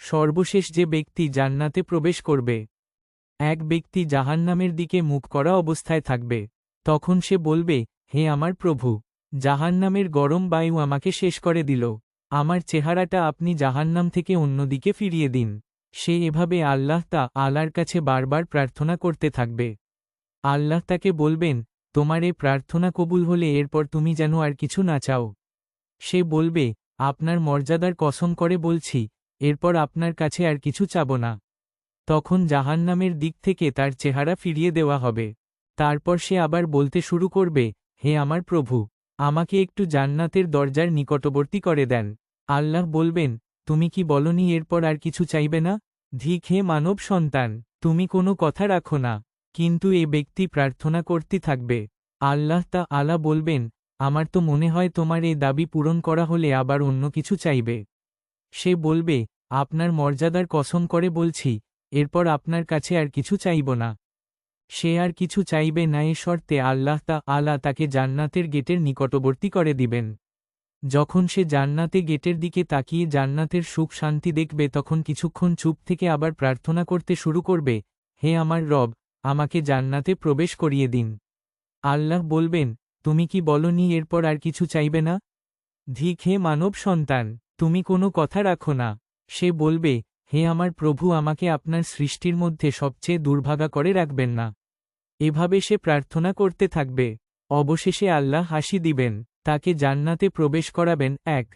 সর্বশেষ যে ব্যক্তি জান্নাতে প্রবেশ করবে, এক ব্যক্তি জাহান্নামের দিকে মুখ করা অবস্থায় থাকবে। তখন সে বলবে, হে আমার প্রভু, জাহান্নামের গরম বায়ু আমাকে শেষ করে দিল, আমার চেহারাটা আপনি জাহান্নাম থেকে অন্যদিকে ফিরিয়ে দিন। সে এভাবে আল্লাহ তাআলার কাছে বারবার প্রার্থনা করতে থাকবে। আল্লাহ তাকে বলবেন, তোমার এ প্রার্থনা কবুল হলে এরপর তুমি যেন আর কিছু না চাও। সে বলবে, আপনার মর্যাদার কসম করে বলছি, এরপর আপনার কাছে আর কিছু চাব না। তখন জাহান্নামের দিক থেকে তার চেহারা ফিরিয়ে দেওয়া হবে। তারপর সে আবার বলতে শুরু করবে, হে আমার প্রভু, আমাকে একটু জান্নাতের দরজার নিকটবর্তী করে দেন। আল্লাহ বলবেন, তুমি কি বলনি এরপর আর কিছু চাইবে না? ধিক হে মানব সন্তান, তুমি কোনো কথা রাখো না। কিন্তু এ ব্যক্তি প্রার্থনা করতে থাকবে। আল্লাহ তাআলা বলবেন, আমার তো মনে হয় তোমার এ দাবি পূরণ করা হলে আবার অন্য কিছু চাইবে। সে বলবে, আপনার মর্যাদার কসম করে বলছি, এরপর আপনার কাছে আর কিছু চাইব না। সে আর কিছু চাইবে না এ শর্তে আল্লাহ তাআলা তাকে জান্নাতের গেটের নিকটবর্তী করে দিবেন। যখন সে জান্নাতে গেটের দিকে তাকিয়ে জান্নাতের সুখ শান্তি দেখবে তখন কিছুক্ষণ চুপ থেকে আবার প্রার্থনা করতে শুরু করবে, হে আমার রব, আমাকে জান্নাতে প্রবেশ করিয়ে দিন। আল্লাহ বলবেন, তুমি কি বলনি এরপর আর কিছু চাইবে না? ধিক হে মানব সন্তান, তুমি কোনো কথা রাখো না। সে বলবে, হে আমার প্রভু, আমাকে আপনার সৃষ্টির মধ্যে সবচেয়ে দুর্ভাগা করে রাখবেন না। এভাবে সে প্রার্থনা করতে থাকবে। অবশেষে আল্লাহ হাসি দিবেন, তাকে জান্নাতে প্রবেশ করাবেন। 1